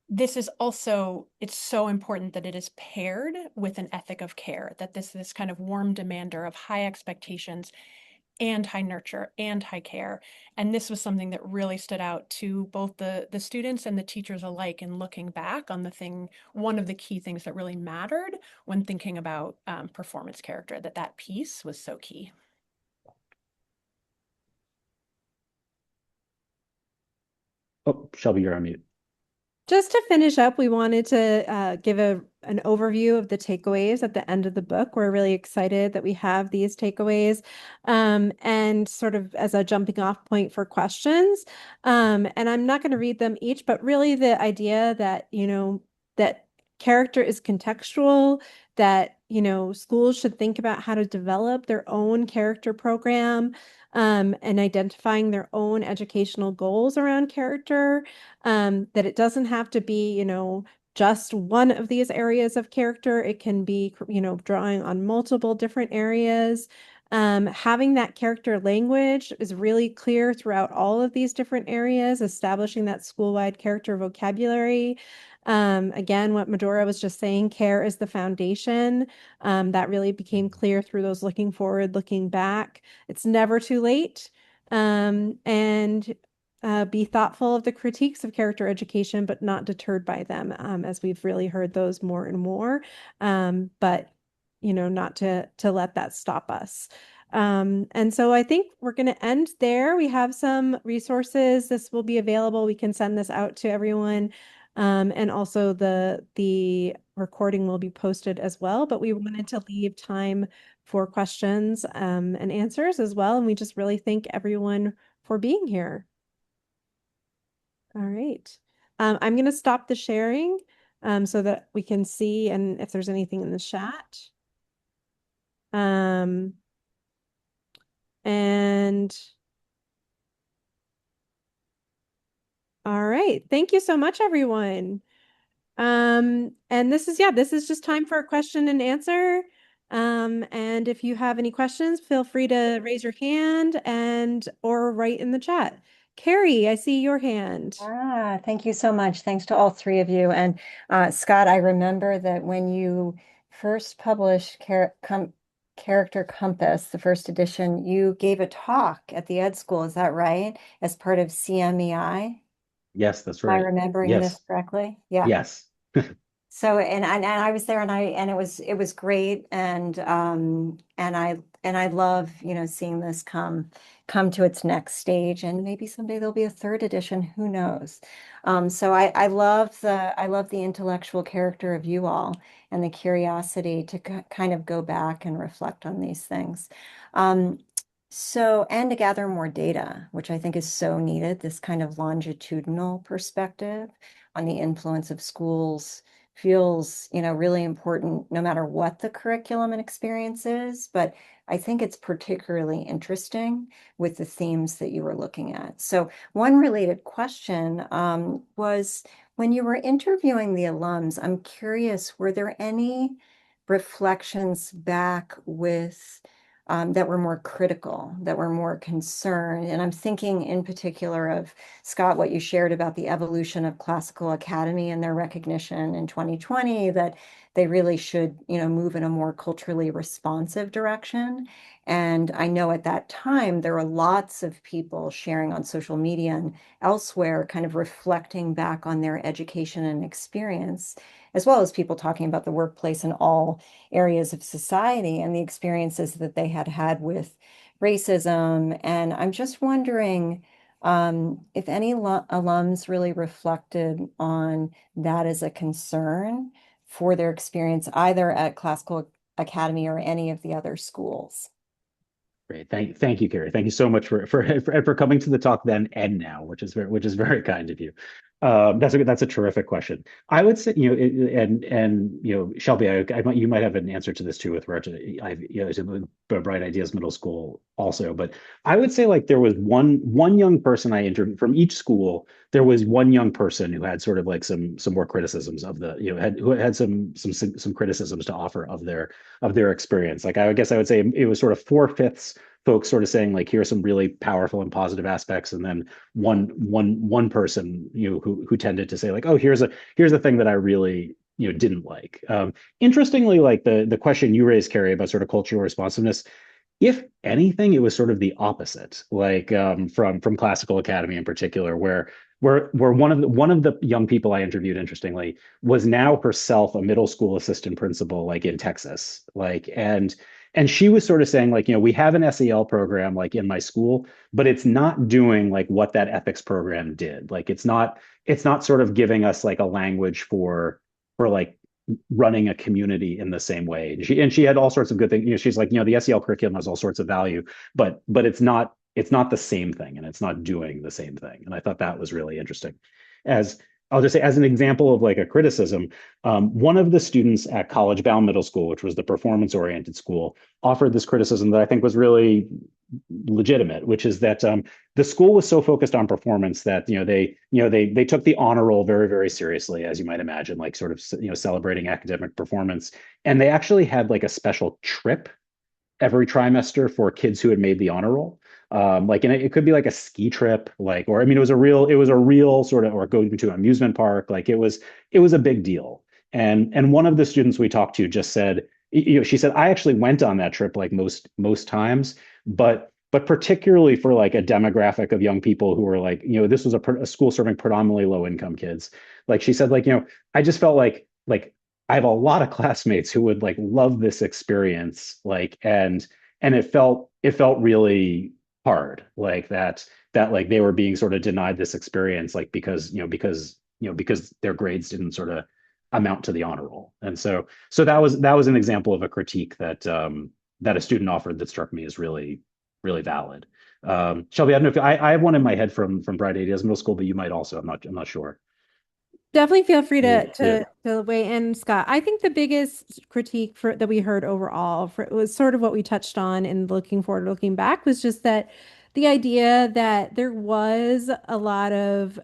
this is also, it's so important that it is paired with an ethic of care, that this kind of warm demander of high expectations and high nurture and high care. And this was something that really stood out to both the students and the teachers alike in looking back on one of the key things that really mattered when thinking about performance character, that piece was so key. Oh, Shelby, you're on mute. Just to finish up, we wanted to give an overview of the takeaways at the end of the book. We're really excited that we have these takeaways and sort of as a jumping off point for questions. And I'm not going to read them each, but really the idea that, that character is contextual, that, schools should think about how to develop their own character program and identifying their own educational goals around character, that it doesn't have to be, just one of these areas of character. It can be, drawing on multiple different areas. Having that character language is really clear throughout all of these different areas, establishing that school-wide character vocabulary. Again, what Madora was just saying, care is the foundation. That really became clear through those looking forward, looking back. It's never too late. And be thoughtful of the critiques of character education, but not deterred by them, as we've really heard those more and more. But not to let that stop us. And so I think we're going to end there. We have some resources. This will be available. We can send this out to everyone. And also the recording will be posted as well. But we wanted to leave time for questions and answers as well. And we just really thank everyone for being here. All right. I'm going to stop the sharing so that we can see and if there's anything in the chat. And all right. Thank you so much, everyone. And this is just time for a question and answer. And if you have any questions, feel free to raise your hand and or write in the chat. Carrie, I see your hand. Thank you so much. Thanks to all three of you. And Scott, I remember that when you first published Character Compass, the first edition, you gave a talk at the Ed School. Is that right? As part of CMEI? Yes, that's Am I right. remembering this Yes, correctly? Yeah. yes. So and I was there and it was great and I love, seeing this come to its next stage, and maybe someday there'll be a third edition, who knows. So I love the intellectual character of you all and the curiosity to kind of go back and reflect on these things. Um, and to gather more data, which I think is so needed, this kind of longitudinal perspective on the influence of schools feels, really important no matter what the curriculum and experience is. But I think it's particularly interesting with the themes that you were looking at. So one related question was when you were interviewing the alums, I'm curious, were there any reflections back with that were more critical, that were more concerned? And I'm thinking in particular of Scott, what you shared about the evolution of classical academy and their recognition in 2020 that they really should, move in a more culturally responsive direction. And I know at that time there were lots of people sharing on social media and elsewhere, kind of reflecting back on their education and experience, as well as people talking about the workplace in all areas of society and the experiences that they had had with racism. And I'm just wondering if any alums really reflected on that as a concern for their experience, either at Classical Academy or any of the other schools. Great. Thank you, Carrie. Thank you so much for coming to the talk then and now, which is very kind of you. That's a terrific question. I would say, and Shelby, you might have an answer to this too with regard to to Bright Ideas Middle School also, but I would say like there was one young person I interviewed from each school. There was one young person who had sort of like some more criticisms of the who had some criticisms to offer of their experience. Like I guess I would say it was sort of four-fifths folks sort of saying like here are some really powerful and positive aspects, and then one person who tended to say like, oh, here's a thing that I really didn't like. Interestingly, like the question you raised, Carrie, about sort of cultural responsiveness, if anything, it was sort of the opposite, like from Classical Academy in particular, where one of the young people I interviewed, interestingly, was now herself a middle school assistant principal, like in Texas, like and she was sort of saying like, we have an SEL program like in my school, but it's not doing like what that ethics program did. Like it's not sort of giving us like a language for like running a community in the same way. And she had all sorts of good things. She's like, the SEL curriculum has all sorts of value, but it's not the same thing, and it's not doing the same thing. And I thought that was really interesting. As I'll just say, as an example of like a criticism, one of the students at College Bound Middle School, which was the performance-oriented school, offered this criticism that I think was really legitimate, which is that the school was so focused on performance that they took the honor roll very, very seriously, as you might imagine, like sort of celebrating academic performance, and they actually had like a special trip every trimester for kids who had made the honor roll. Like, and it could be like a ski trip, like, or I mean, it was a real sort of, or going to an amusement park. Like it was a big deal. And one of the students we talked to just said, she said, I actually went on that trip like most times, but particularly for like a demographic of young people who were like, this was a school serving predominantly low income kids. Like she said, like, I just felt like I have a lot of classmates who would like love this experience, like, and it felt really hard, like that like they were being sort of denied this experience, like because their grades didn't sort of amount to the honor roll. And so that was an example of a critique that that a student offered that struck me as really valid. Shelby, I don't know if I have one in my head from Bright Ideas Middle School, but you might also. I'm not sure. Definitely feel free Yeah, to yeah. weigh in, Scott. I think the biggest critique for that we heard overall was sort of what we touched on in looking forward, looking back, was just that the idea that there was a lot of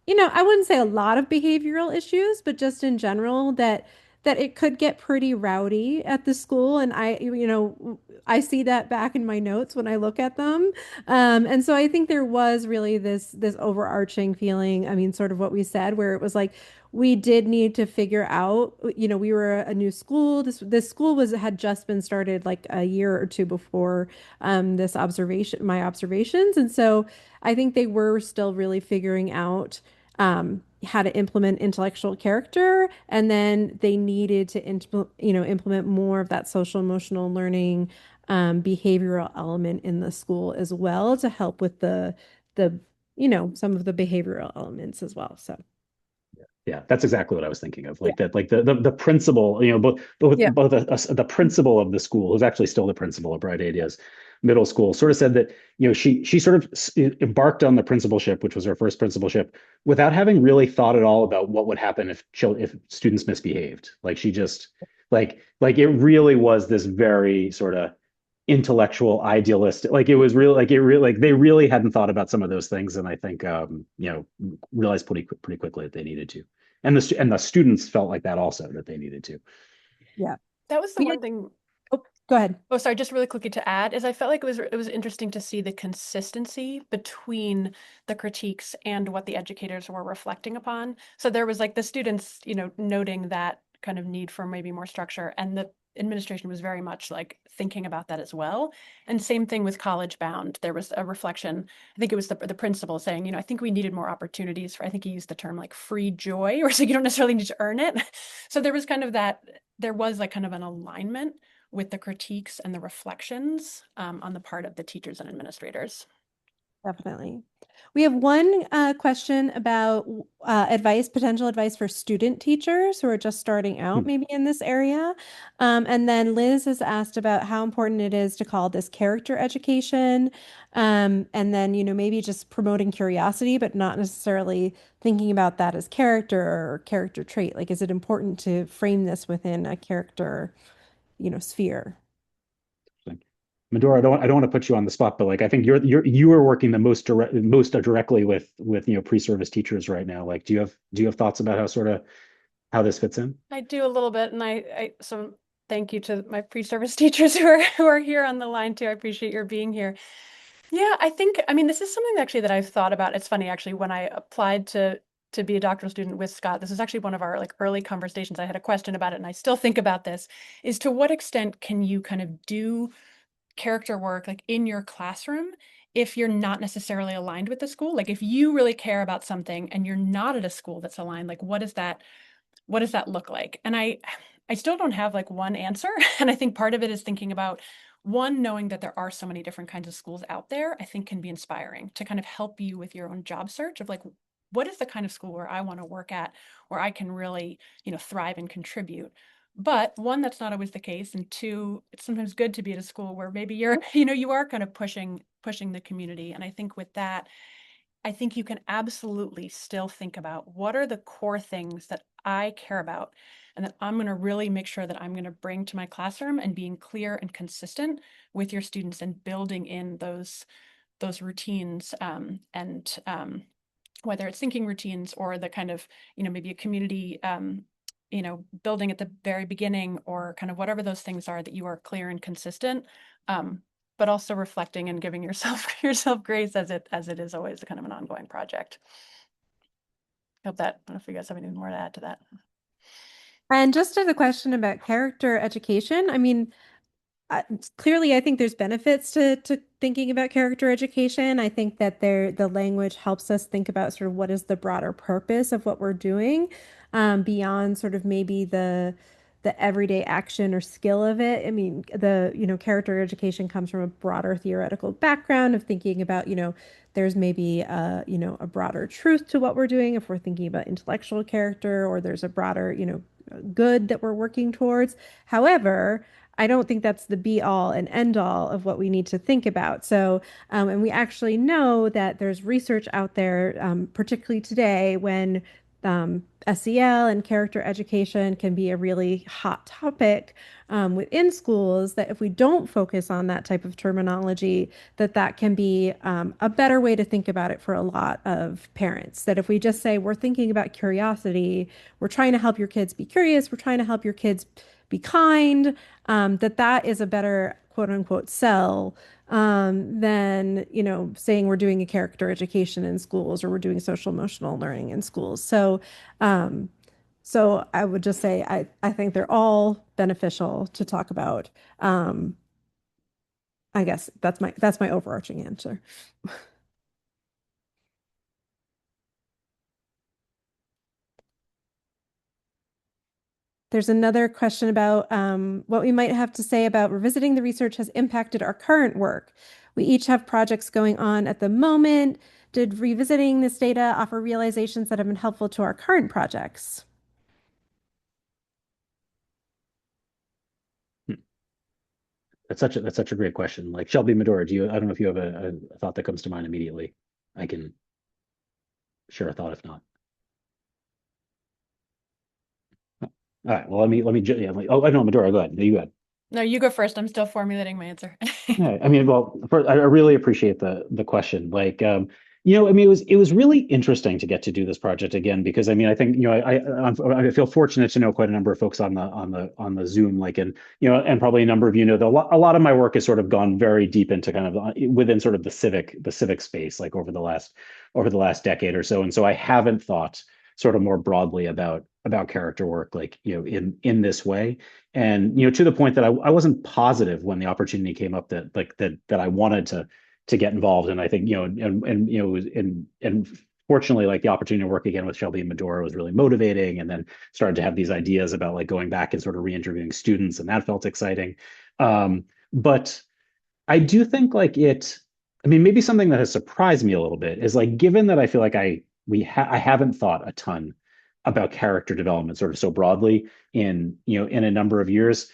I wouldn't say a lot of behavioral issues, but just in general that it could get pretty rowdy at the school. And I see that back in my notes when I look at them. And so I think there was really this overarching feeling, I mean, sort of what we said, where it was like we did need to figure out, we were a new school. This school had just been started like a year or two before my observations. And so I think they were still really figuring out how to implement intellectual character, and then they needed to implement more of that social emotional learning behavioral element in the school as well to help with the some of the behavioral elements as well. So Yeah, that's exactly what I was thinking of. yeah, Like that, like the principal, both yeah, the principal of the school, who's actually still the principal of Bright Ideas Middle School, sort of said that she sort of embarked on the principalship, which was her first principalship, without having really thought at all about what would happen if students misbehaved. Like she just like it really was this very sort of intellectual idealistic, like it was real, like it really, like they really hadn't thought about some of those things, and I think realized pretty quickly that they needed to, and the students felt like that also, that they needed to. yeah. That was the We had, one thing. oh, go ahead. Oh, sorry, just really quickly to add is I felt like it was interesting to see the consistency between the critiques and what the educators were reflecting upon. So there was like the students, noting that kind of need for maybe more structure, and the administration was very much like thinking about that as well. And same thing with College Bound. There was a reflection. I think it was the principal saying, I think we needed more opportunities for. I think he used the term like free joy, or so you don't necessarily need to earn it. So there was kind of that. There was like kind of an alignment with the critiques and the reflections on the part of the teachers and administrators. Definitely. We have one question about potential advice for student teachers who are just starting out, Hmm. maybe in this area. And then Liz has asked about how important it is to call this character education. And then, maybe just promoting curiosity, but not necessarily thinking about that as character or character trait. Like, is it important to frame this within a character, sphere? Medora, I don't want to put you on the spot, but like I think you are working the most directly with pre-service teachers right now. Like, do you have thoughts about how this fits in? I do a little bit, and so thank you to my pre-service teachers who are here on the line too. I appreciate your being here. Yeah, I mean, this is something actually that I've thought about. It's funny actually when I applied to be a doctoral student with Scott, this is actually one of our like early conversations. I had a question about it, and I still think about this, is to what extent can you kind of do character work like in your classroom if you're not necessarily aligned with the school? Like if you really care about something and you're not at a school that's aligned, like what does that look like? And I still don't have like one answer. And I think part of it is thinking about one, knowing that there are so many different kinds of schools out there, I think can be inspiring to kind of help you with your own job search of like, what is the kind of school where I want to work at, where I can really, thrive and contribute. But one, that's not always the case. And two, it's sometimes good to be at a school where maybe you're, you are kind of pushing the community. And I think with that, I think you can absolutely still think about what are the core things that I care about and that I'm going to really make sure that I'm going to bring to my classroom, and being clear and consistent with your students and building in those routines, and whether it's thinking routines or the kind of, maybe a community, building at the very beginning, or kind of whatever those things are, that you are clear and consistent. But also reflecting and giving yourself grace as it is always kind of an ongoing project. I don't know if you guys have anything more to add to that. And just as a question about character education, I mean, clearly, I think there's benefits to thinking about character education. I think that the language helps us think about sort of what is the broader purpose of what we're doing, beyond sort of maybe the everyday action or skill of it. I mean, character education comes from a broader theoretical background of thinking about, there's maybe a broader truth to what we're doing if we're thinking about intellectual character, or there's a broader, good that we're working towards. However, I don't think that's the be all and end all of what we need to think about. So, and we actually know that there's research out there, particularly today when SEL and character education can be a really hot topic within schools, that if we don't focus on that type of terminology, that can be a better way to think about it for a lot of parents. That if we just say we're thinking about curiosity, we're trying to help your kids be curious, we're trying to help your kids be kind, that is a better quote unquote sell than, saying we're doing a character education in schools or we're doing social emotional learning in schools. So I would just say I think they're all beneficial to talk about. Um, I guess that's my overarching answer. There's another question about what we might have to say about revisiting the research has impacted our current work. We each have projects going on at the moment. Did revisiting this data offer realizations that have been helpful to our current projects? That's such a great question. Like Shelby, Madora, I don't know if you have a thought that comes to mind immediately. I can share a thought if not. All right. Well, yeah, oh, I know, Madora, go ahead. No, you go ahead. No, you go first. I'm still formulating my answer. Yeah, I mean, well, first, I really appreciate the question. Like, I mean, it was really interesting to get to do this project again because I mean, I think I feel fortunate to know quite a number of folks on the Zoom, like, and and probably a number of that a lot of my work has sort of gone very deep into kind of within sort of the civic space, like over the last decade or so, and so I haven't thought sort of more broadly about character work, like in this way. And to the point that I wasn't positive when the opportunity came up that I wanted to get involved. And I think and fortunately, like the opportunity to work again with Shelby and Madora was really motivating, and then started to have these ideas about like going back and sort of re-interviewing students, and that felt exciting. But I do think like I mean, maybe something that has surprised me a little bit is like, given that I feel like I haven't thought a ton about character development sort of so broadly in a number of years.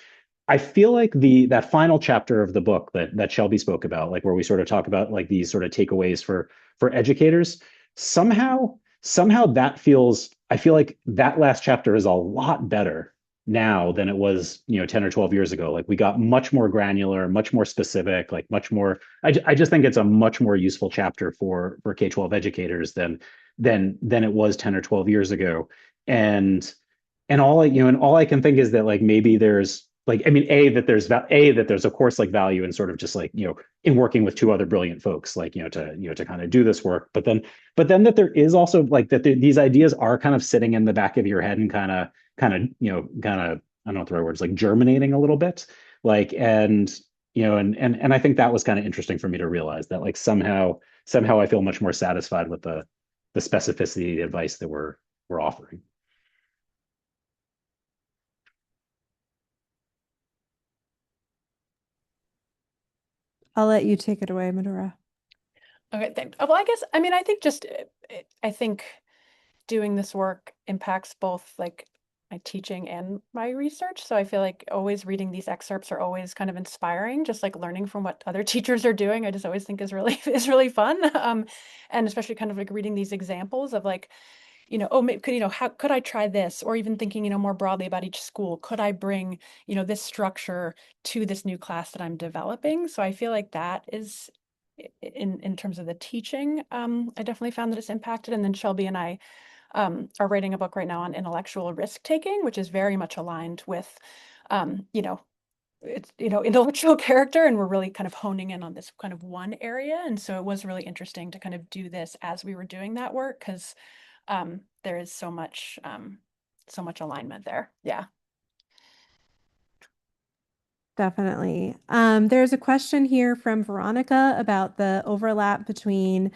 I feel like that final chapter of the book that Shelby spoke about, like where we sort of talk about like these sort of takeaways for educators, somehow I feel like that last chapter is a lot better now than it was 10 or 12 years ago. Like we got much more granular, much more specific, like much more. I just think it's a much more useful chapter for K-12 educators than it was 10 or 12 years ago. And all I can think is that like maybe there's like, I mean, that there's of course like value in sort of just like in working with two other brilliant folks, like to kind of do this work, but then that there is also like these ideas are kind of sitting in the back of your head and kind of I don't know what the right word is, like germinating a little bit, like and I think that was kind of interesting for me to realize that like somehow I feel much more satisfied with the specificity of the advice that we're offering. I'll let you take it away, Madora. Okay, well, I think I think doing this work impacts both like my teaching and my research. So I feel like always reading these excerpts are always kind of inspiring, just like learning from what other teachers are doing. I just always think is really is really fun. And especially kind of like reading these examples of like, oh, maybe could, how could I try this? Or even thinking, more broadly about each school, could I bring, this structure to this new class that I'm developing? So I feel like that is in terms of the teaching, I definitely found that it's impacted. And then Shelby and I are writing a book right now on intellectual risk taking, which is very much aligned with, it's intellectual character, and we're really kind of honing in on this kind of one area. And so it was really interesting to kind of do this as we were doing that work, because there is so much alignment there. Yeah. Definitely. There's a question here from Veronica about the overlap between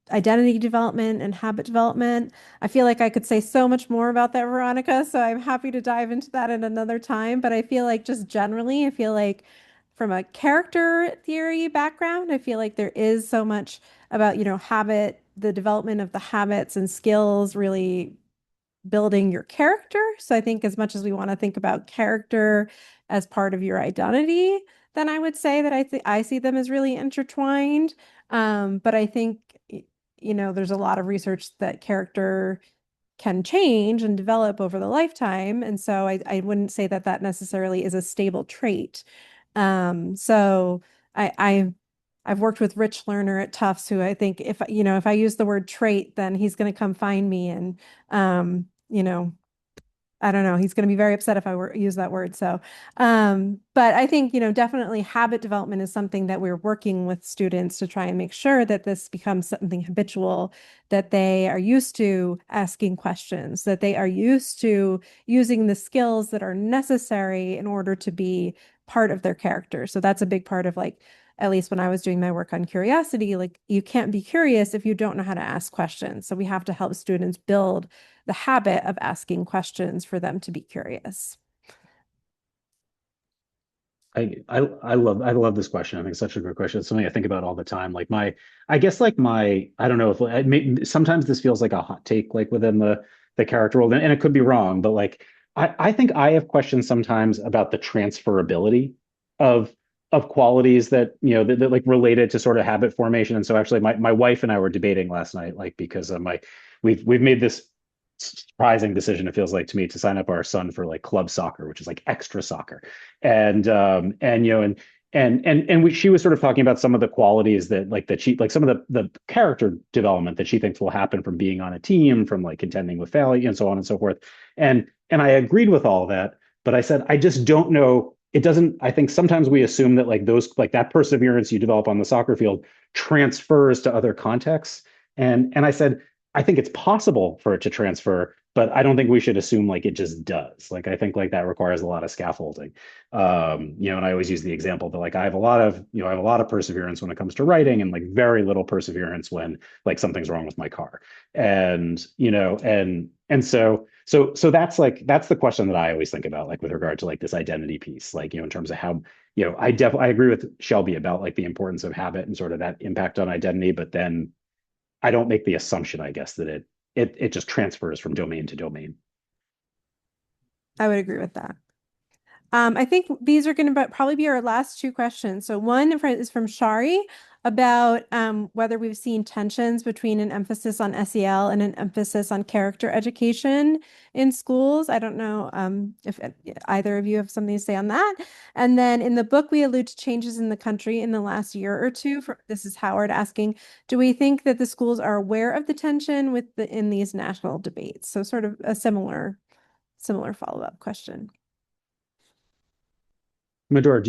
identity development and habit development. I feel like I could say so much more about that, Veronica, so I'm happy to dive into that at another time. But I feel like just generally, I feel like from a character theory background, I feel like there is so much about, habit, the development of the habits and skills really building your character. So I think as much as we want to think about character as part of your identity, then I would say that I see them as really intertwined. But I think there's a lot of research that character can change and develop over the lifetime. And so I wouldn't say that that necessarily is a stable trait. So I've worked with Rich Lerner at Tufts, who I think if I use the word trait, then he's going to come find me and, I don't know. He's going to be very upset if I use that word. So, but I think, definitely habit development is something that we're working with students to try and make sure that this becomes something habitual, that they are used to asking questions, that they are used to using the skills that are necessary in order to be part of their character. So that's a big part of like, at least when I was doing my work on curiosity, like you can't be curious if you don't know how to ask questions. So we have to help students build the habit of asking questions for them to be curious. I love this question. I think it's such a good question. It's something I think about all the time. I guess like I don't know if sometimes this feels like a hot take like within the character world, and it could be wrong, but like I think I have questions sometimes about the transferability of qualities that that like related to sort of habit formation. And so actually my wife and I were debating last night, like because of we've made this surprising decision, it feels like to me, to sign up our son for like club soccer, which is like extra soccer. And she was sort of talking about some of the qualities that she like some of the character development that she thinks will happen from being on a team, from like contending with failure and so on and so forth. And I agreed with all that, but I said I just don't know. It doesn't. I think sometimes we assume that like that perseverance you develop on the soccer field transfers to other contexts. And I said I think it's possible for it to transfer, but I don't think we should assume like it just does. Like I think like that requires a lot of scaffolding. And I always use the example that like I have a lot of perseverance when it comes to writing, and like very little perseverance when like something's wrong with my car. And so that's the question that I always think about, like with regard to like this identity piece, like in terms of how I agree with Shelby about like the importance of habit and sort of that impact on identity, but then I don't make the assumption, I guess, that it just transfers from domain to domain. I would agree with that. I think these are going to probably be our last two questions. So one is from Shari about whether we've seen tensions between an emphasis on SEL and an emphasis on character education in schools. I don't know if either of you have something to say on that. And then in the book, we allude to changes in the country in the last year or two. This is Howard asking, do we think that the schools are aware of the tension in these national debates? So sort of a similar follow-up question. Madora,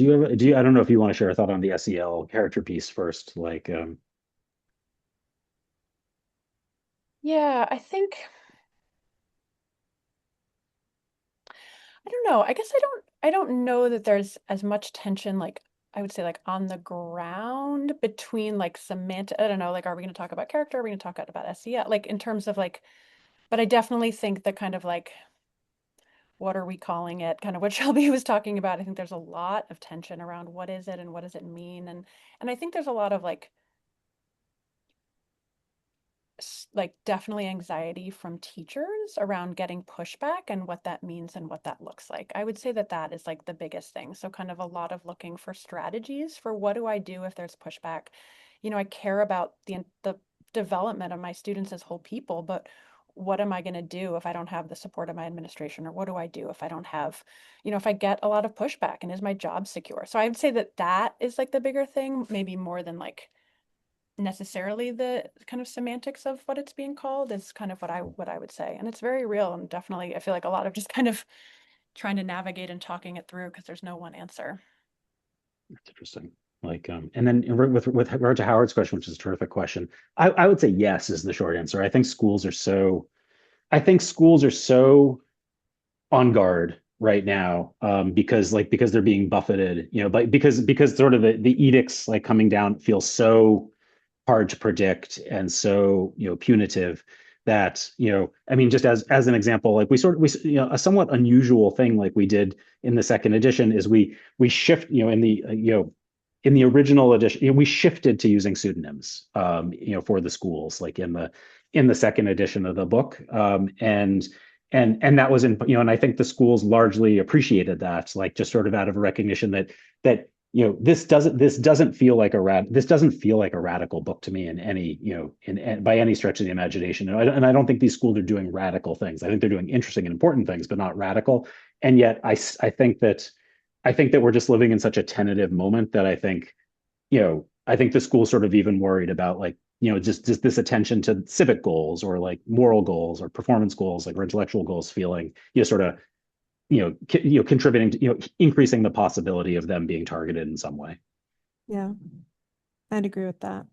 I don't know if you want to share a thought on the SEL character piece first, like Yeah, I don't know. I guess I don't know that there's as much tension, like I would say like on the ground between like semantic, I don't know, like are we going to talk about character? Are we going to talk about SEL? Like in terms of like, but I definitely think that kind of like what are we calling it? Kind of what Shelby was talking about. I think there's a lot of tension around what is it and what does it mean? And I think there's a lot of like definitely anxiety from teachers around getting pushback and what that means and what that looks like. I would say that that is like the biggest thing. So kind of a lot of looking for strategies for what do I do if there's pushback. I care about the development of my students as whole people, but what am I going to do if I don't have the support of my administration? Or what do I do if I don't have, if I get a lot of pushback, and is my job secure? So I would say that that is like the bigger thing, maybe more than like necessarily the kind of semantics of what it's being called, is kind of what I would say. And it's very real, and definitely I feel like a lot of just kind of trying to navigate and talking it through, because there's no one answer. That's interesting. Like, and then with regard to Howard's question, which is a terrific question, I would say yes is the short answer. I think schools are so on guard right now, because they're being buffeted, because sort of the edicts like coming down feel so hard to predict and so punitive that I mean, just as an example, like a somewhat unusual thing like we did in the second edition is we shift in the original edition, we shifted to using pseudonyms for the schools, like in the second edition of the book, and that was and I think the schools largely appreciated that, like just sort of out of a recognition that this doesn't feel like a radical book to me in any, by any stretch of the imagination. And I don't think these schools are doing radical things. I think they're doing interesting and important things, but not radical. And yet I think that we're just living in such a tentative moment that I think the school's sort of even worried about like, just this attention to civic goals or like moral goals or performance goals, like or intellectual goals feeling, sort of, contributing to, increasing the possibility of them being targeted in some way. Yeah, I'd agree with that.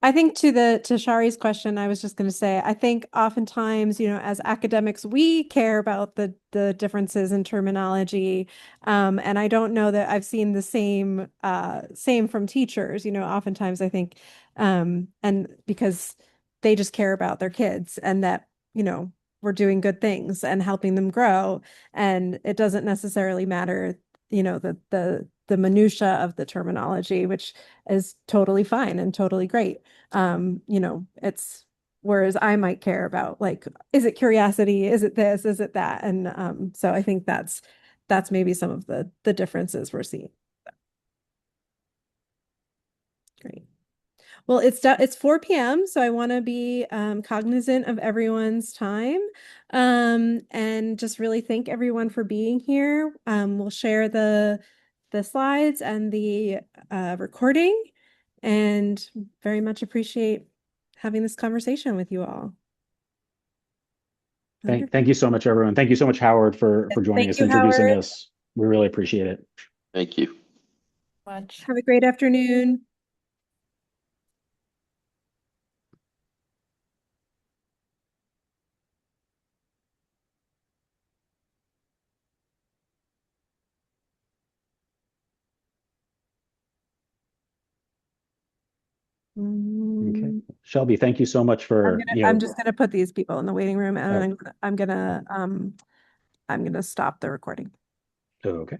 I think to Shari's question, I was just going to say, I think oftentimes, as academics, we care about the differences in terminology, and I don't know that I've seen the same from teachers. Oftentimes I think, and because they just care about their kids and that we're doing good things and helping them grow, and it doesn't necessarily matter, the minutia of the terminology, which is totally fine and totally great. It's whereas I might care about like, is it curiosity? Is it this? Is it that? And so I think that's maybe some of the differences we're seeing. Great. Well, it's 4 p.m., so I want to be cognizant of everyone's time, and just really thank everyone for being here. We'll share the slides and the recording, and very much appreciate having this conversation with you all. Thank you so much, everyone. Thank you so much, Howard, for joining us, introducing us. We really appreciate it. Thank you. Much. Have a great afternoon. Okay. Shelby, thank you so much for, I'm just gonna put these people in the waiting room, and Oh. I'm gonna stop the recording. Okay.